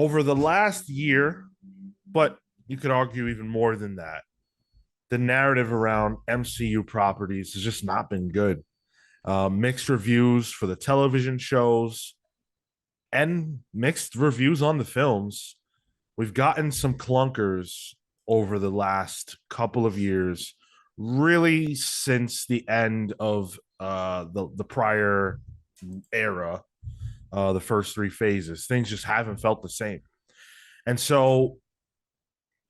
over the last year, but you could argue even more than that, the narrative around MCU properties has just not been good. Mixed reviews for the television shows and mixed reviews on the films. We've gotten some clunkers over the last couple of years, really since the end of the prior era, the first three phases. Things just haven't felt the same. And so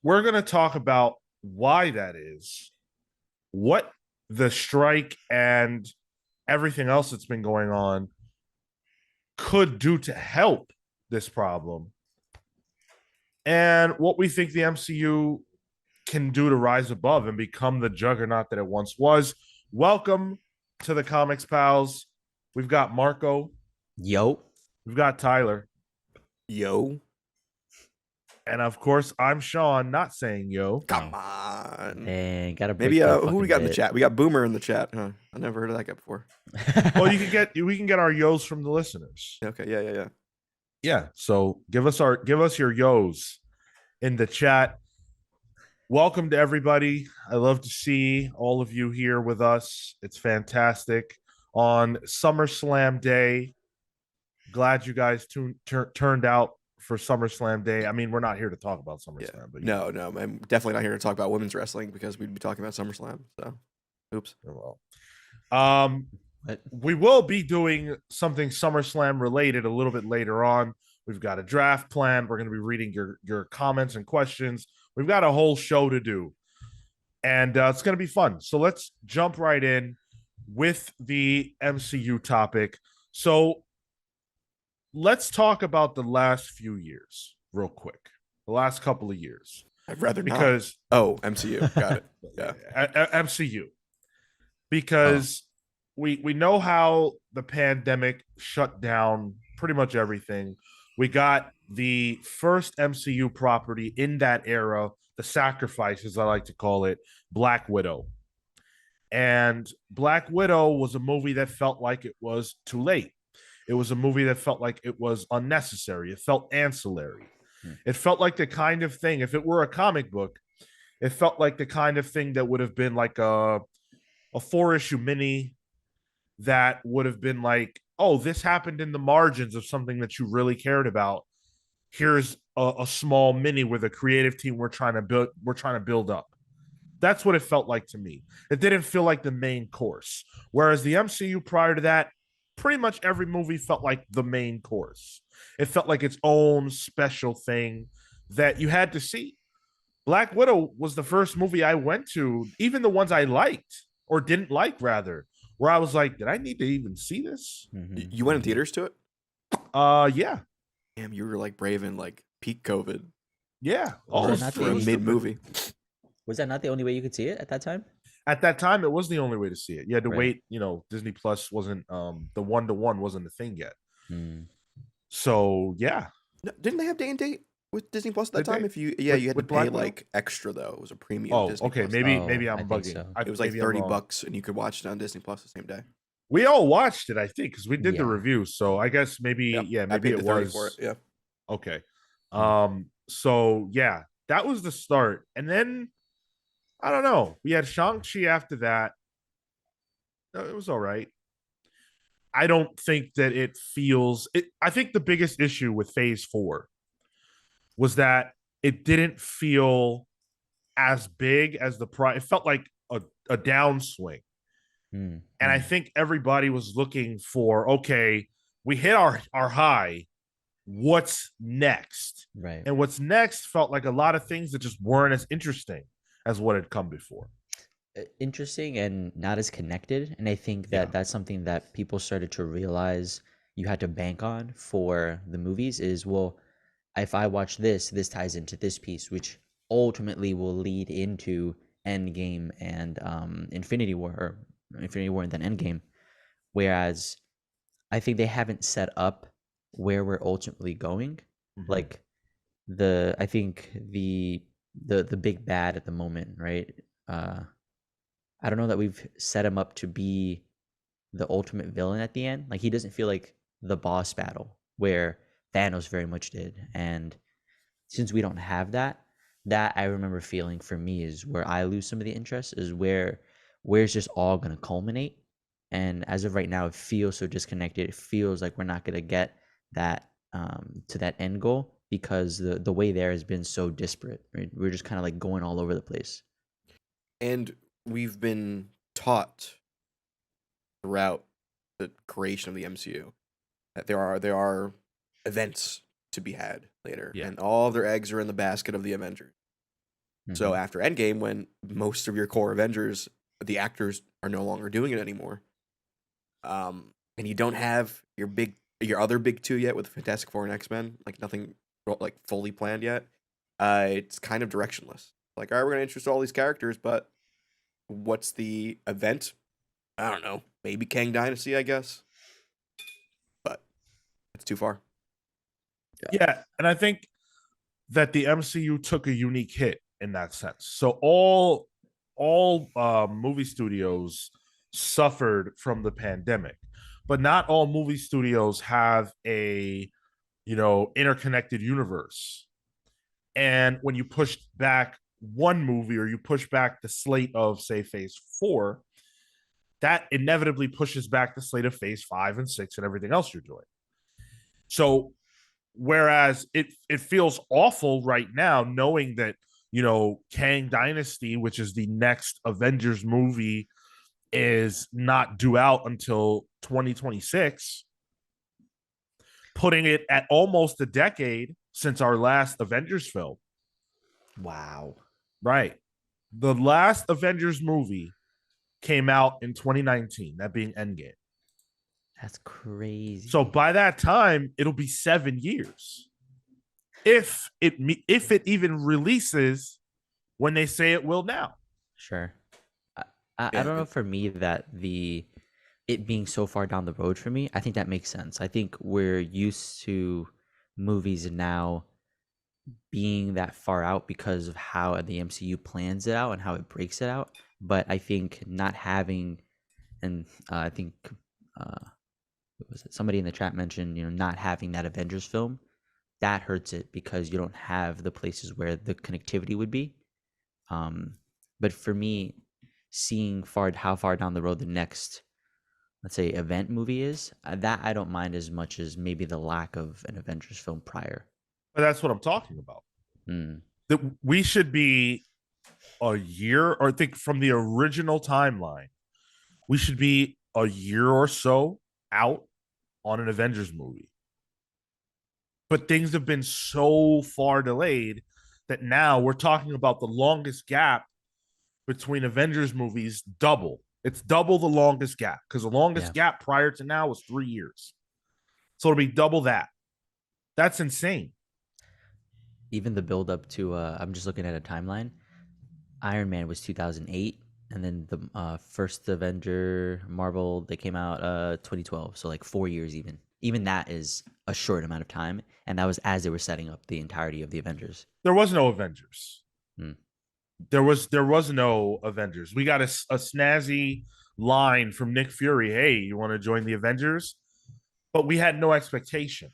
we're going to talk about why that is, what the strike and everything else that's been going on could do to help this problem, and what we think the MCU can do to rise above and become the juggernaut that it once was. Welcome to the Comics Pals. We've got Marco. Yo. We've got Tyler. Yo. And of course, I'm Sean, not saying yo. Come on. Dang, gotta Maybe who we got in the chat? We got Boomer in the chat. Huh? I never heard of that guy before. Well, we can get our yos from the listeners. Okay, yeah. Yeah. So give us your yos in the chat. Welcome to everybody. I love to see all of you here with us. It's fantastic on SummerSlam Day. Glad you guys turned out for SummerSlam Day. I mean, we're not here to talk about SummerSlam, but no, I'm definitely not here to talk about women's wrestling because we'd be talking about SummerSlam. So, oops. Well, we will be doing something SummerSlam related a little bit later on. We've got a draft plan. We're going to be reading your comments and questions. We've got a whole show to do, and it's going to be fun. So let's jump right in with the MCU topic. So let's talk about the last few years real quick. The last couple of years. I'd rather because not. MCU. Got it. Yeah. MCU. Because we know how the pandemic shut down pretty much everything. We got the first MCU property in that era, the sacrifice, as I like to call it, Black Widow. And Black Widow was a movie that felt like it was too late. It was a movie that felt like it was unnecessary. It felt ancillary. It felt like the kind of thing, if it were a comic book, it felt like the kind of thing that would have been like a 4-issue mini that would have been like, oh, this happened in the margins of something that you really cared about. Here's a small mini with a creative team we're trying to build up. That's what it felt like to me. It didn't feel like the main course. Whereas the MCU prior to that, pretty much every movie felt like the main course. It felt like its own special thing that you had to see. Black Widow was the first movie I went to, even the ones I liked or didn't like, rather, where I was like, did I need to even see this? Mm-hmm. You went in theaters to it? Yeah. Damn, you were like brave in like peak COVID. Yeah. Almost for a mid-movie. Was that not the only way you could see it at that time? At that time, it was the only way to see it. You had to wait. Disney Plus wasn't the 1-to-1 wasn't a thing yet. So yeah. No, didn't they have day and date with Disney Plus at that time? You had to pay like extra though. It was a premium. Oh, Disney okay. Plus. Maybe I'm bugging. So. It was like $30 and you could watch it on Disney Plus the same day. We all watched it, I think, because we did the review. So I guess maybe maybe it was. For it. Yeah. Okay. So yeah, that was the start, and then I don't know. We had Shang-Chi after that. It was all right. I don't think that it feels it. I think the biggest issue with Phase 4 was that it didn't feel as big as the prior. It felt like a downswing. And I think everybody was looking for, okay, we hit our high. What's next? Right. And what's next felt like a lot of things that just weren't as interesting as what had come before. Interesting and not as connected. And I think that that's something that people started to realize you had to bank on for the movies is, well, if I watch this ties into this piece, which ultimately will lead into Endgame and Infinity War and then Endgame. Whereas I think they haven't set up where we're ultimately going. Mm-hmm. Like I think the big bad at the moment, right? I don't know that we've set him up to be the ultimate villain at the end. Like he doesn't feel like the boss battle where Thanos very much did. And since we don't have that, that I remember feeling for me is where I lose some of the interest, is where's this all going to culminate. And as of right now, it feels so disconnected. It feels like we're not going to get that to that end goal because the way there has been so disparate. Right? We're just kind of like going all over the place. And we've been taught throughout the creation of the MCU that there are events to be had later, and all of their eggs are in the basket of the Avengers. Mm-hmm. So after Endgame, when most of your core Avengers, the actors are no longer doing it anymore, and you don't have your other big two yet with Fantastic Four and X-Men, like nothing like fully planned yet. It's kind of directionless. Like, all right, we're gonna introduce all these characters, but what's the event? I don't know. Maybe Kang Dynasty, I guess, but it's too far. Yeah, and I think that the MCU took a unique hit in that sense. So all movie studios suffered from the pandemic, but not all movie studios have a interconnected universe. And when you push back one movie or you push back the slate of, say, Phase 4, that inevitably pushes back the slate of Phase 5 and 6 and everything else you're doing. So whereas it feels awful right now knowing that, Kang Dynasty, which is the next Avengers movie, is not due out until 2026, putting it at almost a decade since our last Avengers film. Wow. Right. The last Avengers movie came out in 2019, that being Endgame. That's crazy. So by that time, it'll be 7 years. If it even releases when they say it will now. Sure. I don't know, for me, that it being so far down the road for me, I think that makes sense. I think we're used to movies now being that far out because of how the MCU plans it out and how it breaks it out. But I think not having, and I think what was it? Somebody in the chat mentioned, not having that Avengers film, that hurts it because you don't have the places where the connectivity would be. But for me, seeing how far down the road the next, let's say, event movie is, that I don't mind as much as maybe the lack of an Avengers film prior. But that's what I'm talking about. That we should be a year, or I think from the original timeline, we should be a year or so out on an Avengers movie. But things have been so far delayed that now we're talking about the longest gap between Avengers movies, double. It's double the longest gap, because the longest gap prior to now was 3 years. So it'll be double that. That's insane. Even the build up to, I'm just looking at a timeline. Iron Man was 2008, and then the first Avenger Marvel, they came out 2012. So like 4 years even. Even that is a short amount of time, and that was as they were setting up the entirety of the Avengers. There was no Avengers. There was no Avengers. We got a snazzy line from Nick Fury. Hey, you want to join the Avengers? But we had no expectation.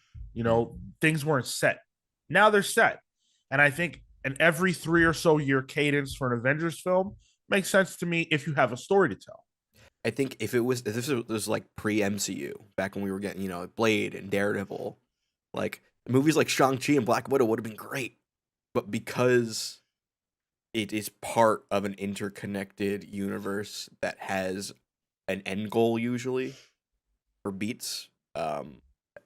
Things weren't set. Now they're set. And I think an every 3 or so year cadence for an Avengers film makes sense to me if you have a story to tell. I think if this was like pre-MCU, back when we were getting, Blade and Daredevil, like movies like Shang-Chi and Black Widow would have been great. But because it is part of an interconnected universe that has an end goal usually for beats,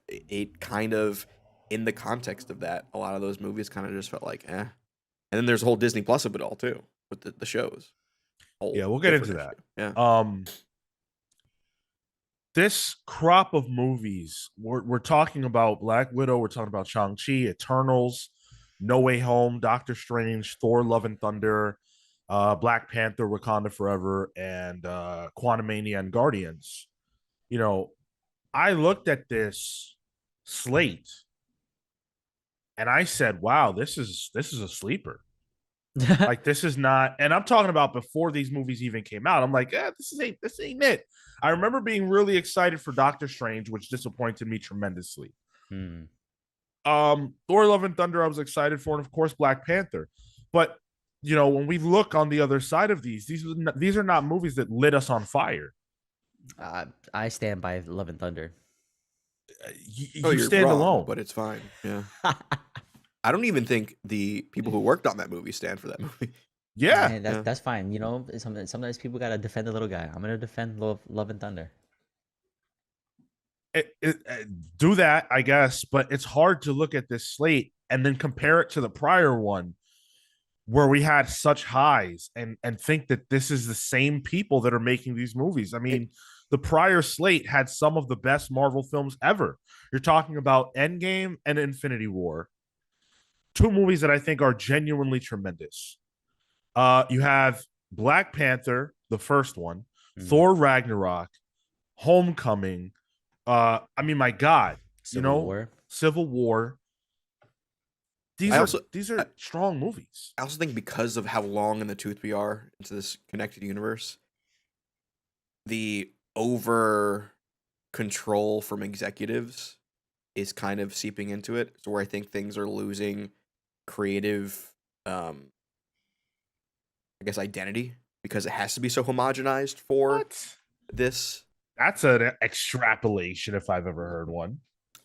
it kind of, in the context of that, a lot of those movies kind of just felt like, eh. And then there's a whole Disney Plus of it all too, with the shows. Yeah, we'll get into that. Yeah. This crop of movies, we're talking about Black Widow, we're talking about Shang-Chi, Eternals, No Way Home, Doctor Strange, Thor: Love and Thunder, Black Panther, Wakanda Forever, and Quantumania and Guardians. I looked at this slate and I said, wow, this is a sleeper. Like, this is not, and I'm talking about before these movies even came out. I'm like, this ain't it. I remember being really excited for Doctor Strange, which disappointed me tremendously. Thor: Love and Thunder, I was excited for, and of course Black Panther. But when we look on the other side of these are not movies that lit us on fire. I stand by Love and Thunder. You you're stand wrong, alone. but it's fine. Yeah. I don't even think the people who worked on that movie stand for that movie. Yeah, Man, that's fine. Sometimes people gotta defend the little guy. I'm gonna defend Love and Thunder. do that, I guess. But it's hard to look at this slate and then compare it to the prior one, where we had such highs, and think that this is the same people that are making these movies. I mean, the prior slate had some of the best Marvel films ever. You're talking about Endgame and Infinity War, two movies that I think are genuinely tremendous. You have Black Panther, the first one, Thor Ragnarok, Homecoming. I mean, my God, Civil War. These are strong movies. I also think because of how long in the tooth we are into this connected universe, the over control from executives is kind of seeping into it. So where I think things are losing creative, I guess, identity because it has to be so homogenized for this. That's an extrapolation if I've ever heard one.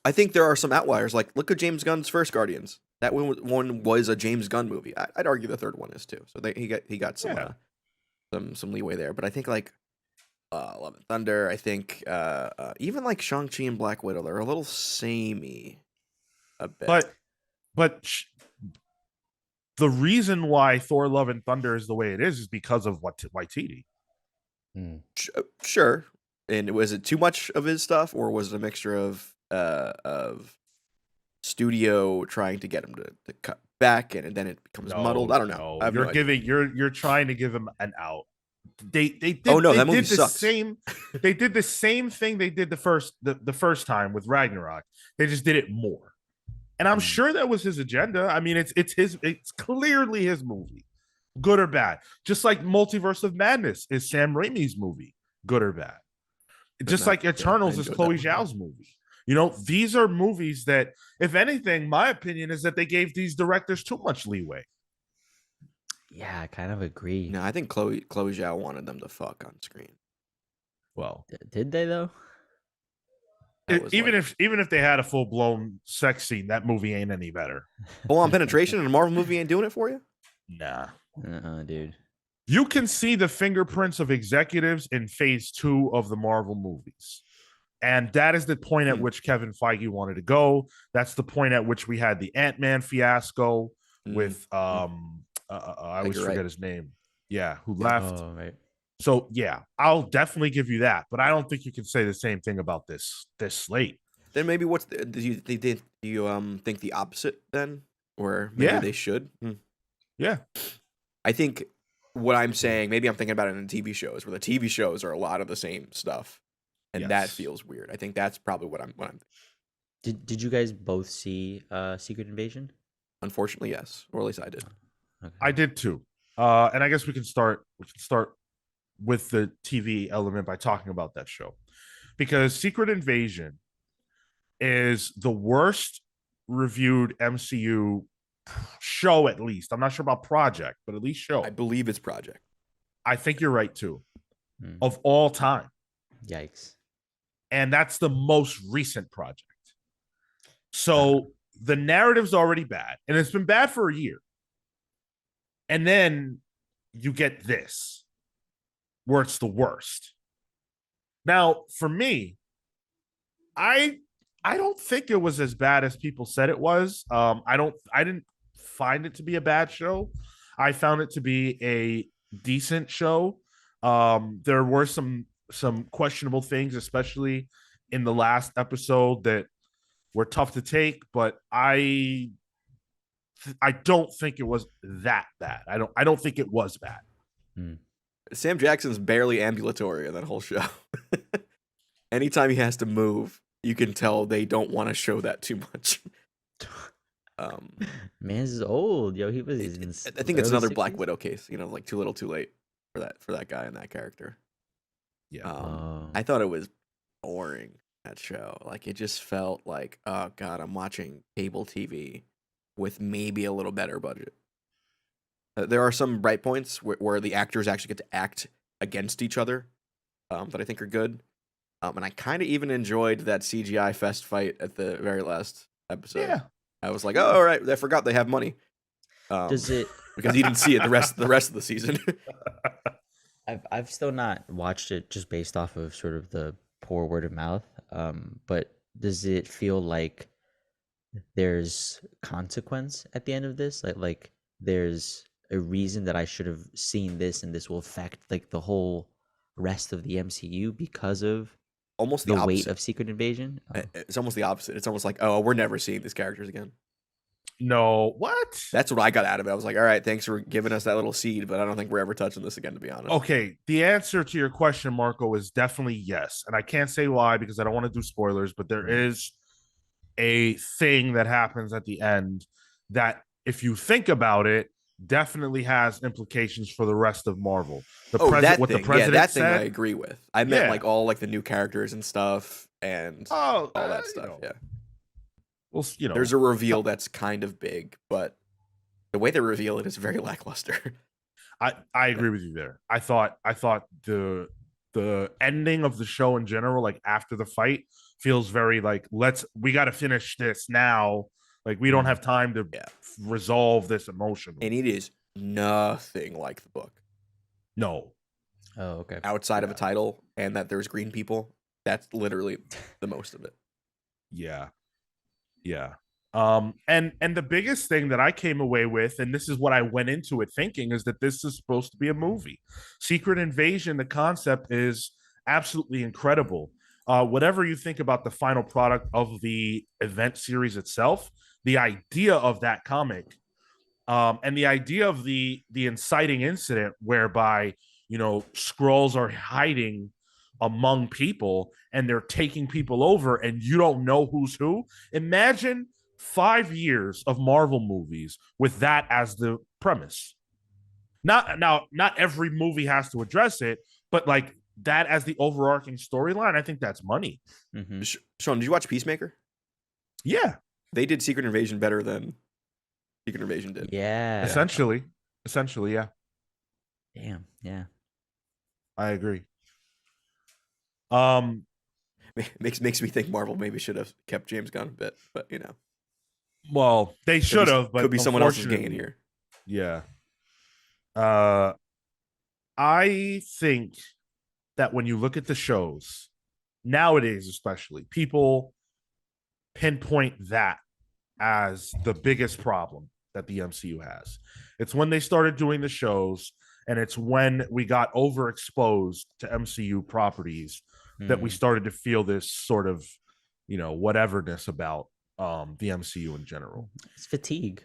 I think there are some outliers. Like, look at James Gunn's first Guardians. That one was a James Gunn movie. I'd argue the third one is too. So he got some leeway there. But I think like Love and Thunder. I think even like Shang-Chi and Black Widow, they're a little samey a bit. But the reason why Thor: Love and Thunder is the way it is because of Waititi. Sure. And was it too much of his stuff, or was it a mixture of studio trying to get him to cut back, and then it becomes muddled? I don't know. You're trying to give him an out. They did. Oh no, that movie did the sucks. same. They did the same thing they did the first time with Ragnarok. They just did it more, and I'm sure that was his agenda. I mean, it's clearly his movie, good or bad. Just like Multiverse of Madness is Sam Raimi's movie, good or bad. Just like Eternals is Chloe Zhao's movie. These are movies that, if anything, my opinion is that they gave these directors too much leeway. Yeah, I kind of agree. No, I think Chloe Zhao wanted them to fuck on screen. Well, did they though? Even if they had a full blown sex scene, that movie ain't any better. Full on penetration in a Marvel movie ain't doing it for you? Nah, dude. You can see the fingerprints of executives in phase 2 of the Marvel movies. And that is the point at which Kevin Feige wanted to go. That's the point at which we had the Ant-Man fiasco with I always forget his name. Yeah, who left. Oh, right. So yeah, I'll definitely give you that. But I don't think you can say the same thing about this slate. Then maybe do you think the opposite then? Or maybe they should? Yeah. I think what I'm saying, maybe I'm thinking about it in TV shows, where the TV shows are a lot of the same stuff, and that feels weird. I think that's probably what I'm Did you guys both see Secret Invasion? Unfortunately, yes, or at least I did. Okay. I did too. And I guess we can start with the TV element by talking about that show, because Secret Invasion is the worst reviewed MCU show, at least. I'm not sure about project, but at least show. I believe it's project. I think you're right too. Of all time. Yikes. And that's the most recent project. So the narrative's already bad, and it's been bad for a year. And then you get this, where it's the worst. Now, for me, I don't think it was as bad as people said it was. I didn't find it to be a bad show. I found it to be a decent show. There were some questionable things, especially in the last episode, that were tough to take, but I don't think it was that bad. I don't think it was bad. Sam Jackson's barely ambulatory in that whole show. Anytime he has to move, you can tell they don't want to show that too much. Man's is old, yo. I think it's another 60s? Black Widow case, like too little, too late for that guy and that character. Yeah. I thought it was boring. that show. Like, it just felt like, oh god, I'm watching cable TV with maybe a little better budget. There are some bright points where the actors actually get to act against each other, that I think are good. And I kind of even enjoyed that CGI fest fight at the very last episode. Yeah. I was like, oh, all right, I forgot they have money. Does it? Because you didn't see it the rest of the season. I've still not watched it just based off of sort of the poor word of mouth. But does it feel like there's consequence at the end of this? Like there's a reason that I should have seen this, and this will affect like the whole rest of the MCU because of Almost the the weight opposite. of Secret Invasion? Oh. It's almost the opposite. It's almost like, oh, we're never seeing these characters again. No, what? That's what I got out of it. I was like, all right, thanks for giving us that little seed, but I don't think we're ever touching this again, to be honest. Okay, the answer to your question, Marco, is definitely yes. And I can't say why because I don't want to do spoilers, but there is a thing that happens at the end that, if you think about it, definitely has implications for the rest of Marvel. That thing I agree with. I meant like all like the new characters and stuff and all that stuff. Yeah. Well, there's a reveal that's kind of big, but the way they reveal it is very lackluster. I agree with you there. I thought the ending of the show in general, like after the fight, feels very like we got to finish this now. Like we don't have time to resolve this emotion. And it is nothing like the book. No. Oh, okay. Outside of a title and that there's green people, that's literally the most of it. Yeah. Yeah. And the biggest thing that I came away with, and this is what I went into it thinking, is that this is supposed to be a movie. Secret Invasion, the concept is absolutely incredible. Whatever you think about the final product of the event series itself, the idea of that comic, and the idea of the inciting incident whereby, Skrulls are hiding among people and they're taking people over and you don't know who's who. Imagine 5 years of Marvel movies with that as the premise. Not every movie has to address it, but like that as the overarching storyline, I think that's money. Mm-hmm. Sean, did you watch Peacemaker? Yeah. They did Secret Invasion better than Secret Invasion did. Yeah. Essentially, yeah. Damn, yeah. I agree. Makes me think Marvel maybe should have kept James Gunn a bit, but well, they should have, but could be someone else's gain here. Yeah. I think that when you look at the shows nowadays, especially, people pinpoint that as the biggest problem that the MCU has. It's when they started doing the shows, and it's when we got overexposed to MCU properties that we started to feel this sort of, whateverness about the MCU in general. It's fatigue.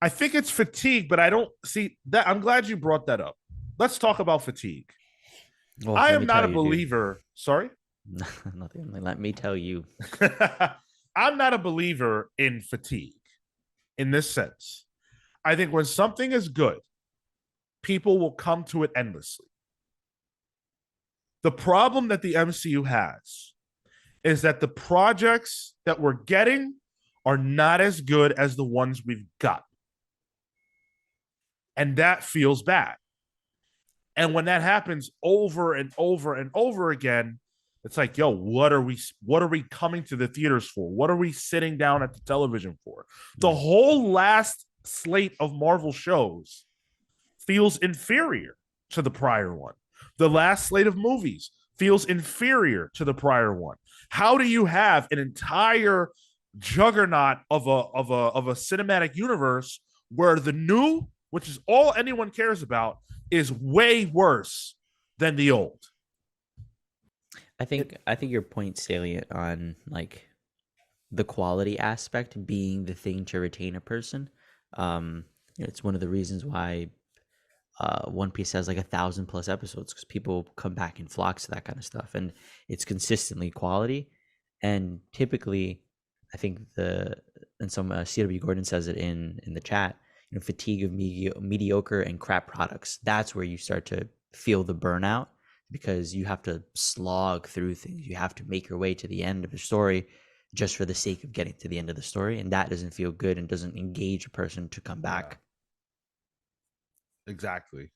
I think it's fatigue, but I don't see that. I'm glad you brought that up. Let's talk about fatigue. Well, I am not a believer. Dude. Sorry? Nothing. Let me tell you. I'm not a believer in fatigue in this sense. I think when something is good, people will come to it endlessly. The problem that the MCU has is that the projects that we're getting are not as good as the ones we've got. And that feels bad. And when that happens over and over and over again, it's like, yo, what are we coming to the theaters for? What are we sitting down at the television for? The whole last slate of Marvel shows feels inferior to the prior one. The last slate of movies feels inferior to the prior one. How do you have an entire juggernaut of a cinematic universe where the new, which is all anyone cares about, is way worse than the old? I think your point's salient on like the quality aspect being the thing to retain a person. It's one of the reasons why One Piece has like 1,000+ episodes, because people come back in flocks to that kind of stuff, and it's consistently quality. And typically, I think some CW Gordon says it in the chat. Fatigue of mediocre and crap products. That's where you start to feel the burnout. because you have to slog through things. You have to make your way to the end of the story just for the sake of getting to the end of the story, and that doesn't feel good and doesn't engage a person to come back. Exactly.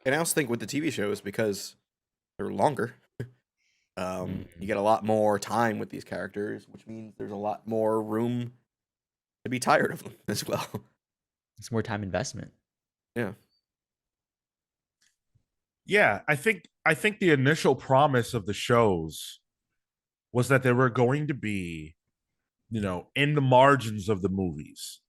And I also think with the TV shows, because they're longer, you get a lot more time with these characters, which means there's a lot more room to be tired of them as well. It's more time investment. Yeah. Yeah, I think the initial promise of the shows was that they were going to be, in the margins of the movies,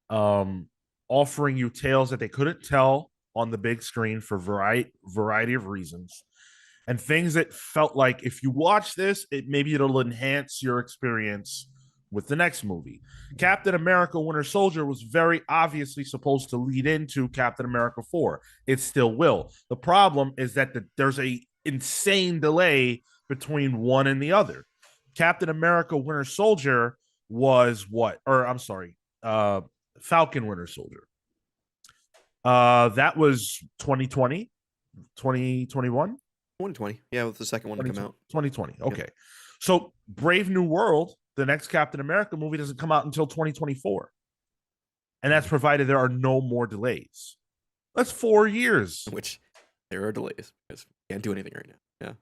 offering you tales that they couldn't tell on the big screen for variety of reasons, and things that felt like if you watch this, it'll enhance your experience with the next movie. Captain America Winter Soldier was very obviously supposed to lead into Captain America 4. It still will. The problem is that there's a insane delay between one and the other. Captain America Winter Soldier was what? Or I'm sorry, Falcon Winter Soldier. That was 2020, 2021. 2020. Yeah, with the second one to come out. 2020. Okay. Yeah. So Brave New World, the next Captain America movie, doesn't come out until 2024. And that's provided there are no more delays. That's 4 years. Which there are delays because we can't do anything right now. Yeah.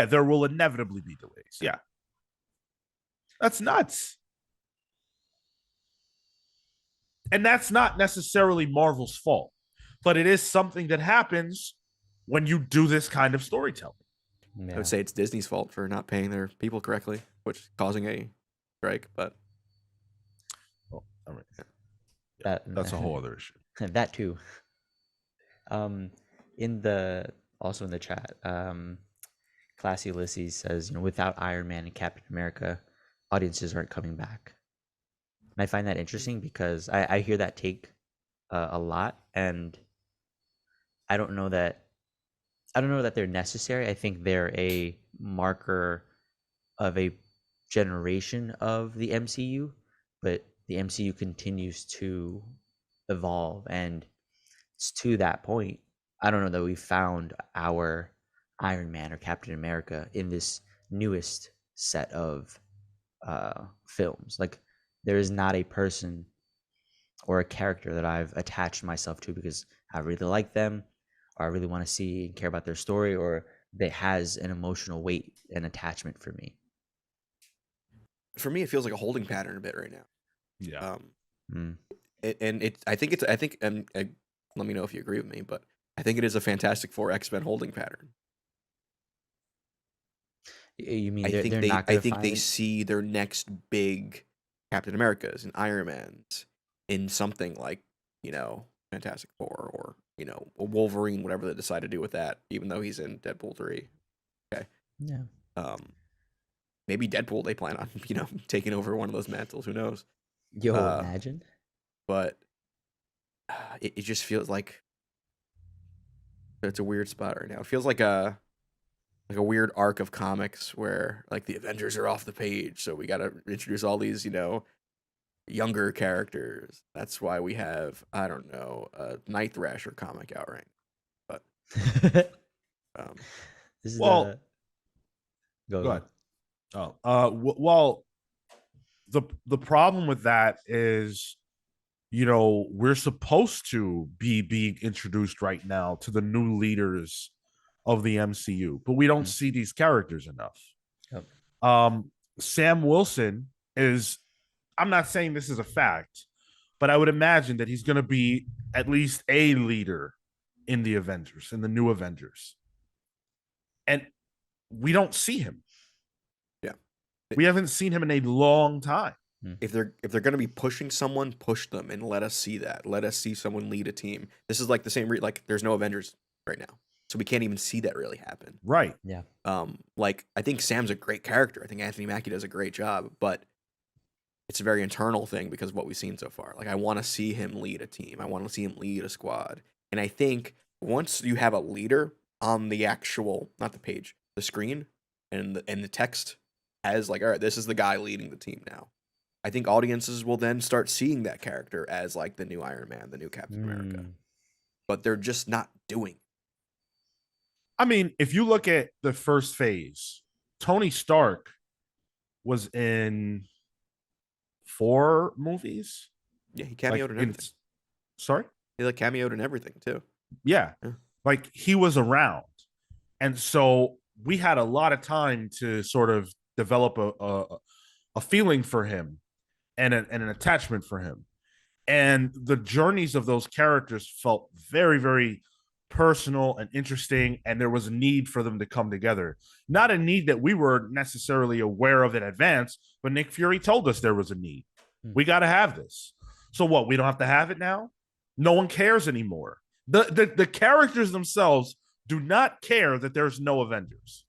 There will inevitably be delays. Yeah. That's nuts. And that's not necessarily Marvel's fault, but it is something that happens when you do this kind of storytelling. Yeah. I would say it's Disney's fault for not paying their people correctly, which is causing a strike, but that's a whole other issue. That too. In the chat, Classy Ulysses says, without Iron Man and Captain America, audiences aren't coming back. And I find that interesting because I hear that take a lot, and I don't know that they're necessary. I think they're a marker of a generation of the MCU, but the MCU continues to evolve, and it's to that point. I don't know that we found our Iron Man or Captain America in this newest set of films. Like, there is not a person or a character that I've attached myself to because I really like them, or I really want to see and care about their story, or that has an emotional weight and attachment for me. For me, it feels like a holding pattern a bit right now. Yeah. I think let me know if you agree with me, but I think it is a Fantastic Four X-Men holding pattern. You mean I think they see their next big Captain Americas and Iron Mans in something like, Fantastic Four or, a Wolverine, whatever they decide to do with that, even though he's in Deadpool 3. Okay. Yeah. Maybe Deadpool they plan on, taking over one of those mantles. Who knows? Imagine. But it just feels like it's a weird spot right now. It feels like a weird arc of comics where like the Avengers are off the page, so we got to introduce all these, younger characters. That's why we have, I don't know, a Night Thrasher comic out right now. But this is go ahead. Well, the problem with that is, we're supposed to be being introduced right now to the new leaders of the MCU, but we don't see these characters enough. Yep. Sam Wilson is, I'm not saying this is a fact, but I would imagine that he's going to be at least a leader in the Avengers, in the new Avengers. And we don't see him. Yeah. We haven't seen him in a long time. If they're going to be pushing someone, push them and let us see that. Let us see someone lead a team. This is like the same like there's no Avengers right now. So we can't even see that really happen. Right. Yeah. Like I think Sam's a great character. I think Anthony Mackie does a great job, but it's a very internal thing because of what we've seen so far. Like I want to see him lead a team. I want to see him lead a squad. And I think once you have a leader on the actual, not the page, the screen and the text as like, all right, this is the guy leading the team now. I think audiences will then start seeing that character as like the new Iron Man, the new Captain America. But they're just not doing. I mean, if you look at the first phase, Tony Stark was in 4 movies. Yeah, he Like cameoed in in everything. sorry? He like cameoed in everything too. Yeah. Yeah. Like he was around. And so we had a lot of time to sort of develop a feeling for him and an attachment for him. And the journeys of those characters felt very, very personal and interesting. And there was a need for them to come together. Not a need that we were necessarily aware of in advance, but Nick Fury told us there was a need. We got to have this. So what? We don't have to have it now? No one cares anymore. The characters themselves do not care that there's no Avengers.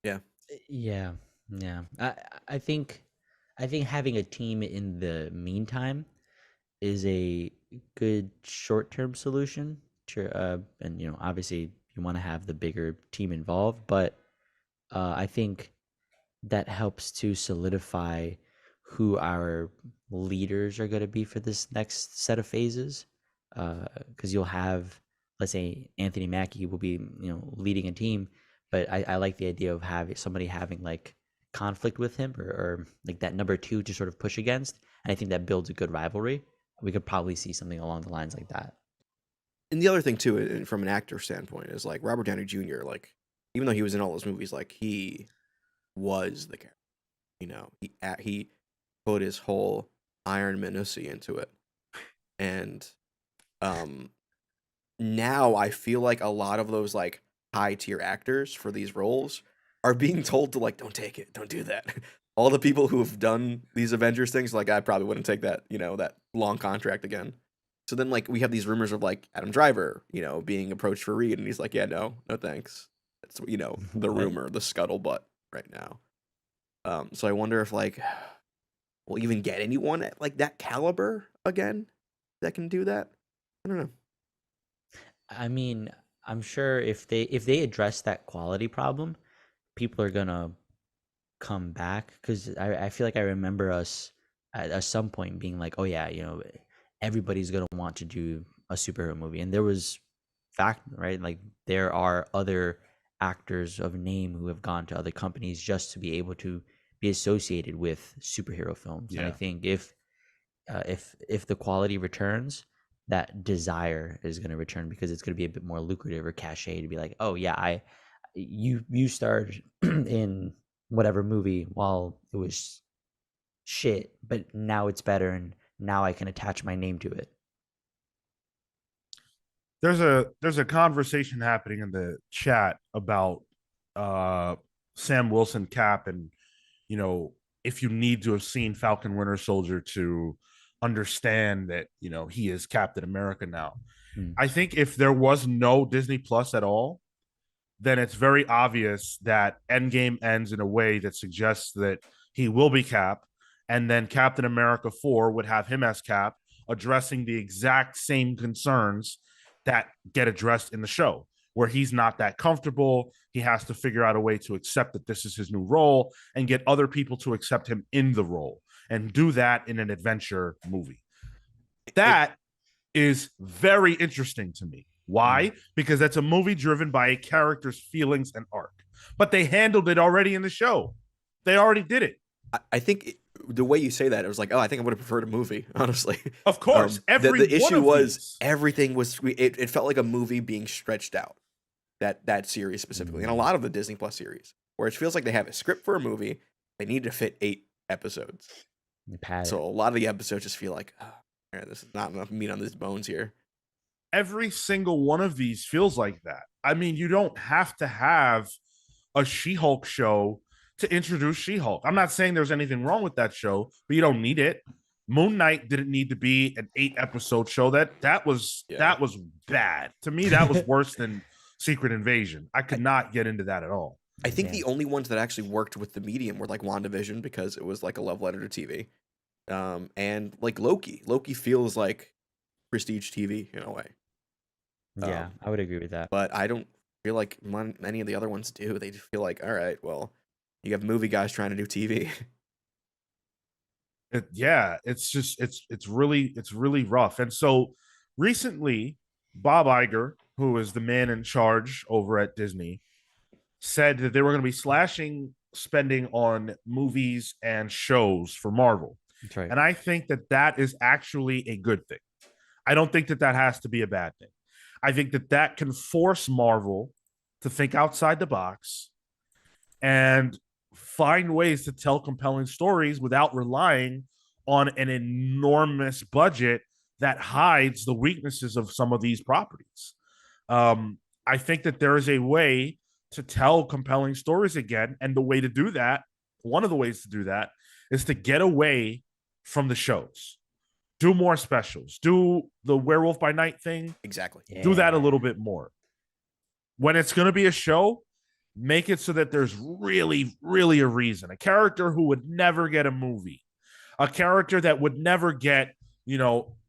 Yeah. Yeah, yeah. I think having a team in the meantime is a good short-term solution to and obviously you want to have the bigger team involved, but I think that helps to solidify who our leaders are going to be for this next set of phases. Because you'll have, let's say, Anthony Mackie will be, leading a team, but I like the idea of having somebody having like conflict with him or like that number two to sort of push against. And I think that builds a good rivalry. We could probably see something along the lines like that. And the other thing too, from an actor standpoint, is like Robert Downey Jr. Like, even though he was in all those movies, like he was the character. He put his whole Iron Manusi into it, and now I feel like a lot of those like high tier actors for these roles are being told to like, don't take it, don't do that. All the people who have done these Avengers things, like I probably wouldn't take that, that long contract again. So then like we have these rumors of like Adam Driver, being approached for Reed, and he's like, yeah, no thanks. That's the What? rumor, the scuttlebutt right now. So I wonder if like we'll even get anyone at like that caliber again that can do that. I don't know. I mean, I'm sure if they address that quality problem, people are gonna come back because I feel like I remember us at some point being like, oh yeah, everybody's gonna want to do a superhero movie, and there was fact, right? Like there are other actors of name who have gone to other companies just to be able to be associated with superhero films, and I Yeah. think if the quality returns, that desire is going to return because it's going to be a bit more lucrative or cachet to be like, oh yeah, you starred in whatever movie while it was shit, but now it's better and now I can attach my name to it. There's a conversation happening in the chat about uh Sam Wilson Cap, and if you need to have seen Falcon Winter Soldier to understand that he is Captain America now. Hmm. I think if there was no Disney Plus at all, then it's very obvious that Endgame ends in a way that suggests that he will be Cap, and then Captain America 4 would have him as Cap, addressing the exact same concerns that get addressed in the show, where he's not that comfortable. He has to figure out a way to accept that this is his new role and get other people to accept him in the role and do that in an adventure movie. That is very interesting to me. Why? Because that's a movie driven by a character's feelings and arc. But they handled it already in the show. They already did it. I think the way you say that, it was like, oh, I think I would have preferred a movie, honestly. Of course. The issue was everything was, it felt like a movie being stretched out, that series specifically, and a lot of the Disney Plus series, where it feels like they have a script for a movie, they need to fit 8 episodes. So a lot of the episodes just feel like, oh, this is not enough meat on these bones here. Every single one of these feels like that. I mean, you don't have to have a She-Hulk show to introduce She-Hulk. I'm not saying there's anything wrong with that show, but you don't need it. Moon Knight didn't need to be an 8-episode show. That was bad. To me, that was worse than Secret Invasion. I could not get into that at all. I think the only ones that actually worked with the medium were like WandaVision, because it was like a love letter to TV. And like Loki. Loki feels like prestige TV in a way. Yeah, I would agree with that. But I don't feel like any of the other ones do. They just feel like, all right, well, you have movie guys trying to do TV. It's just it's really rough. And so recently, Bob Iger who is the man in charge over at Disney, said that they were going to be slashing spending on movies and shows for Marvel. That's right. And I think that that is actually a good thing. I don't think that that has to be a bad thing. I think that that can force Marvel to think outside the box and find ways to tell compelling stories without relying on an enormous budget that hides the weaknesses of some of these properties. I think that there is a way to tell compelling stories again. And the way to do that, one of the ways to do that, is to get away from the shows. Do more specials. Do the Werewolf by Night thing. Exactly. Yeah. Do that a little bit more. When it's going to be a show, make it so that there's really, really a reason. A character who would never get a movie, a character that would never get,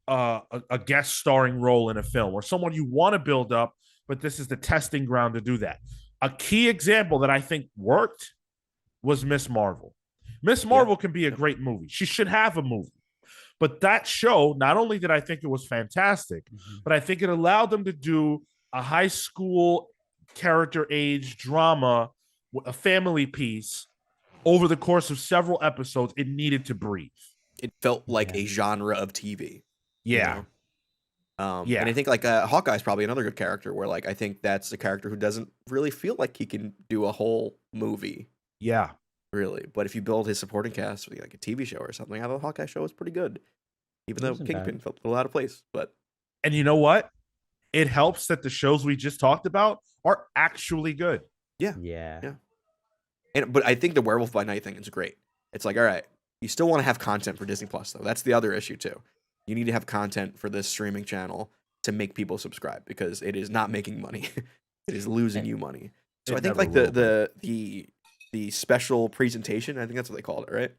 a guest starring role in a film, or someone you want to build up, but this is the testing ground to do that. A key example that I think worked was Miss Marvel. Miss Marvel can be a great movie. She should have a movie. But that show, not only did I think it was fantastic, but I think it allowed them to do a high school character age drama, a family piece over the course of several episodes. It needed to breathe. It felt like a genre of TV. Yeah. You know? And I think like Hawkeye's probably another good character where like I think that's a character who doesn't really feel like he can do a whole movie. Yeah. Really. But if you build his supporting cast with like a TV show or something, I thought the Hawkeye show was pretty good. Even though Kingpin felt a little out of place. And you know what? It helps that the shows we just talked about are actually good. Yeah. But I think the Werewolf by Night thing is great. It's like, all right, you still want to have content for Disney Plus, though. That's the other issue, too. You need to have content for this streaming channel to make people subscribe because it is not making money. It is losing you money. So I think like the special presentation, I think that's what they called it, right?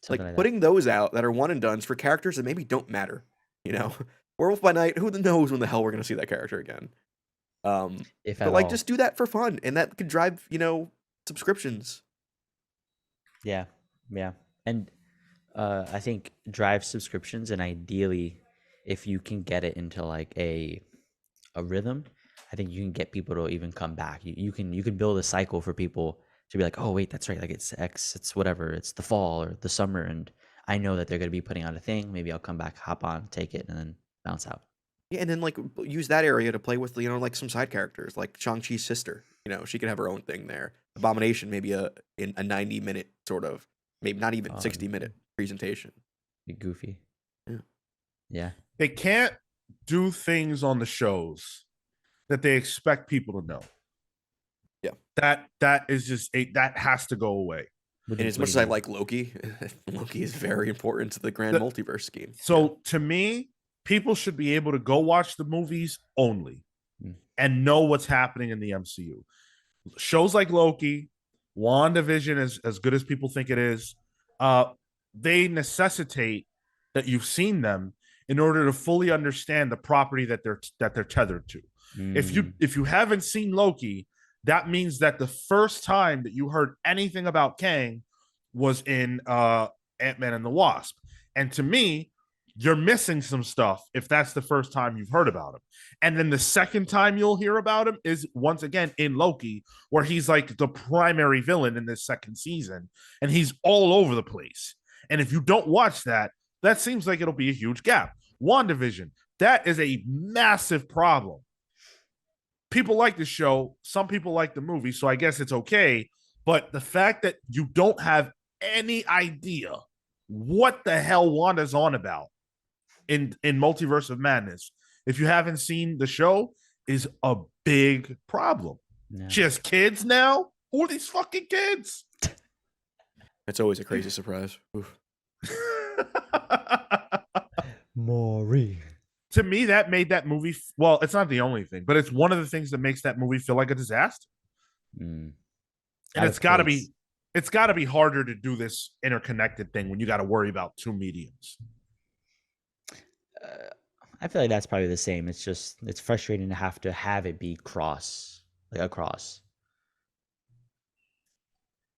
Something like putting those out that are one and dones for characters that maybe don't matter. You know, Werewolf by Night, who knows when the hell we're going to see that character again? But like, just do that for fun, and that could drive, subscriptions. Yeah, and I think drive subscriptions, and ideally, if you can get it into like a rhythm, I think you can get people to even come back. You can build a cycle for people to be like, oh wait, that's right, like it's whatever, it's the fall or the summer, and I know that they're going to be putting on a thing. Maybe I'll come back, hop on, take it, and then bounce out. Yeah, and then like use that area to play with, like some side characters, like Shang-Chi's sister. She could have her own thing there. Abomination, maybe a 90-minute sort of, maybe not even 60-minute presentation. Be goofy. Yeah. They can't do things on the shows that they expect people to know. Yeah. That is just that has to go away. And as much as I like Loki, Loki is very important to the grand multiverse scheme. So to me, people should be able to go watch the movies only and know what's happening in the MCU. Shows like Loki, WandaVision, as good as people think it is, they necessitate that you've seen them in order to fully understand the property that they're tethered to. If you haven't seen Loki, that means that the first time that you heard anything about Kang was in Ant-Man and the Wasp. And to me, you're missing some stuff if that's the first time you've heard about him. And then the second time you'll hear about him is once again in Loki, where he's like the primary villain in this second season, and he's all over the place. And if you don't watch that, that seems like it'll be a huge gap. WandaVision, that is a massive problem. People like the show, some people like the movie, so I guess it's okay. But the fact that you don't have any idea what the hell Wanda's on about in Multiverse of Madness, if you haven't seen the show, is a big problem. No. She has kids now? Who are these fucking kids? It's always a crazy surprise. Maury. To me, that made that movie, well, it's not the only thing, but it's one of the things that makes that movie feel like a disaster. And it's got to be harder to do this interconnected thing when you got to worry about two mediums. I feel like that's probably the same. It's just, it's frustrating to have it be across. But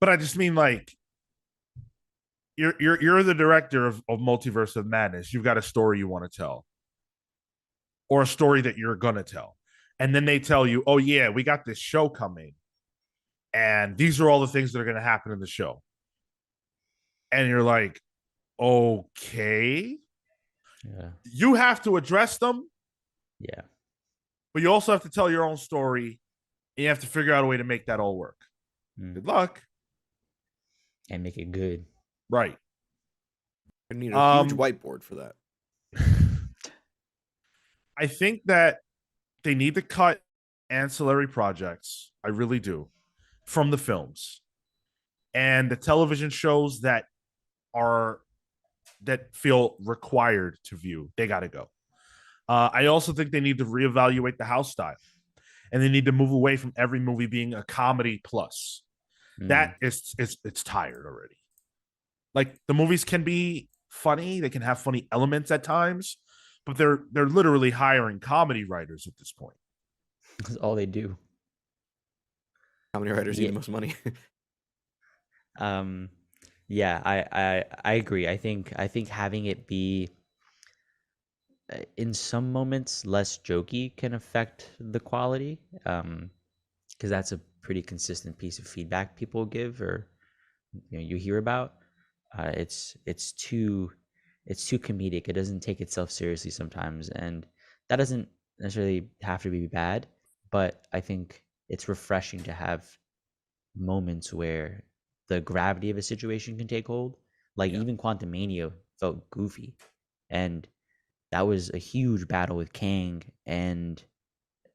I just mean, like, you're the director of Multiverse of Madness. You've got a story you want to tell, or a story that you're gonna tell. And then they tell you, oh, yeah, we got this show coming. And these are all the things that are going to happen in the show. And you're like, okay. Yeah. You have to address them. Yeah. But you also have to tell your own story. And you have to figure out a way to make that all work. Good luck. And make it good. Right. I need a huge whiteboard for that. I think that they need to cut ancillary projects. I really do. From the films. And the television shows that feel required to view, they got to go. I also think they need to reevaluate the house style, and they need to move away from every movie being a comedy plus. That is, it's tired already. Like, the movies can be funny, they can have funny elements at times, but they're literally hiring comedy writers at this point. That's all they do. Comedy writers need the most money. Yeah, I agree. I think having it be in some moments less jokey can affect the quality, because that's a pretty consistent piece of feedback people give, or you hear about. It's too comedic. It doesn't take itself seriously sometimes, and that doesn't necessarily have to be bad, but I think it's refreshing to have moments where the gravity of a situation can take hold. Like, even Quantumania felt goofy, and that was a huge battle with Kang, and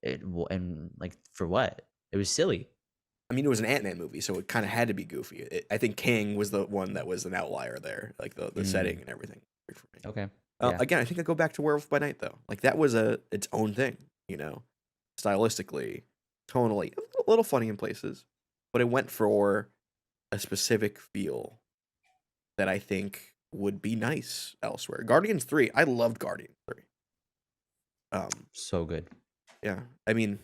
like, for what? It was silly. I mean, it was an Ant-Man movie, so it kind of had to be goofy. I think Kang was the one that was an outlier there, like the setting and everything. For me. Okay. Again, I think I go back to Werewolf by Night though. Like, that was its own thing, stylistically, tonally, a little funny in places, but it went for a specific feel that I think would be nice elsewhere. Guardians 3, I loved Guardians 3. So good. Yeah, I mean,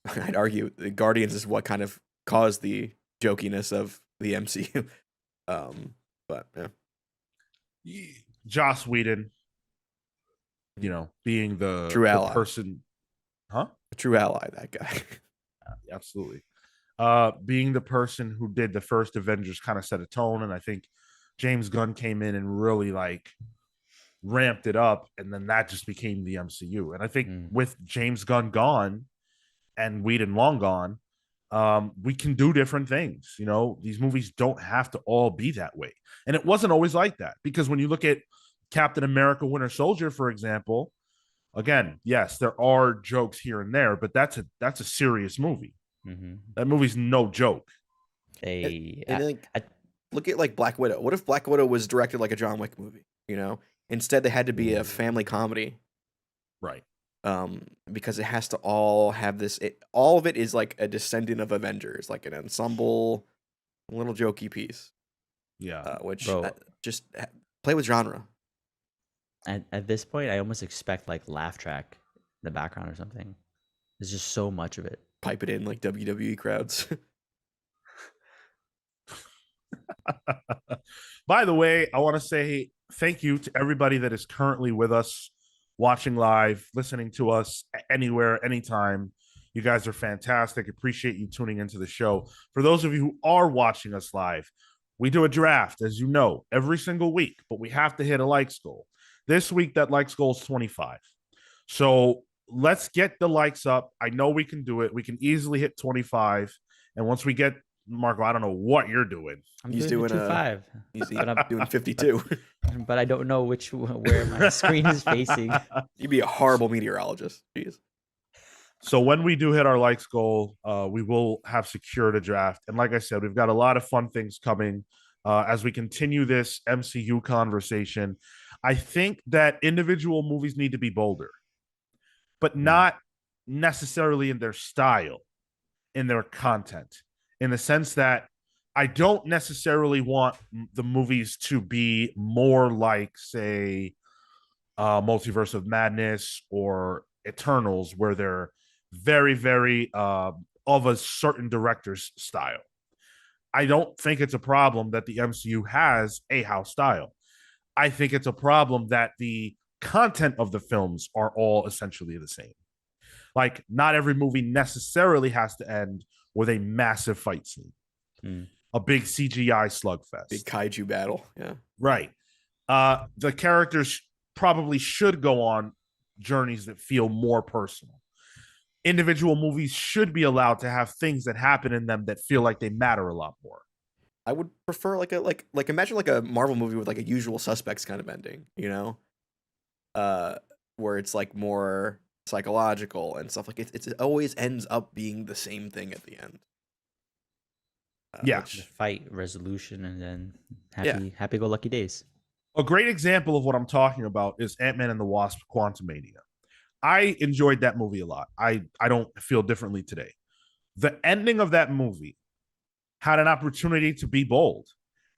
I'd argue that Guardians is what kind of caused the jokiness of the MCU. But yeah, Joss Whedon, being the true ally person, a true ally, that guy. Absolutely. Being the person who did the first Avengers kind of set a tone, and I think James Gunn came in and really ramped it up, and then that just became the MCU. And I think with James Gunn gone and Whedon long gone, we can do different things. These movies don't have to all be that way, and it wasn't always like that, because when you look at Captain America: Winter Soldier, for example, again, yes, there are jokes here and there, but that's a serious movie. That movie's no joke. Look at Black Widow. What if Black Widow was directed like a John Wick movie? Instead they had to be a family comedy, right? Because it has to all have this. All of it is like a descendant of Avengers, like an ensemble, little jokey piece. Yeah, which just play with genre. At this point, I almost expect like laugh track in the background or something. There's just so much of it. Pipe it in like WWE crowds. By the way, I want to say thank you to everybody that is currently with us, watching live, listening to us anywhere, anytime. You guys are fantastic. Appreciate you tuning into the show. For those of you who are watching us live, we do a draft, as you know, every single week, but we have to hit a likes goal. This week, that likes goal is 25. So let's get the likes up. I know we can do it. We can easily hit 25. And once we get, Marco, I don't know what you're doing. He's doing 5. He's doing 52. But I don't know where my screen is facing. You'd be a horrible meteorologist. Jeez. So when we do hit our likes goal, we will have secured a draft. And like I said, we've got a lot of fun things coming as we continue this MCU conversation. I think that individual movies need to be bolder, but not necessarily in their style, in their content, in the sense that I don't necessarily want the movies to be more like, say, Multiverse of Madness or Eternals, where they're very, very of a certain director's style. I don't think it's a problem that the MCU has a house style. I think it's a problem that the content of the films are all essentially the same. Like, not every movie necessarily has to end with a massive fight scene, a big CGI slugfest, big kaiju battle. Yeah, right. The characters probably should go on journeys that feel more personal. Individual movies should be allowed to have things that happen in them that feel like they matter a lot more. I would prefer like imagine like a Marvel movie with like a Usual Suspects kind of ending, you know, where it's like more psychological and stuff. Like it always ends up being the same thing at the end. Yeah, the fight resolution, and then Yeah. happy go lucky days. a great example of what I'm talking about is Ant-Man and the Wasp: Quantumania. I enjoyed that movie a lot. I don't feel differently today. The ending of that movie had an opportunity to be bold,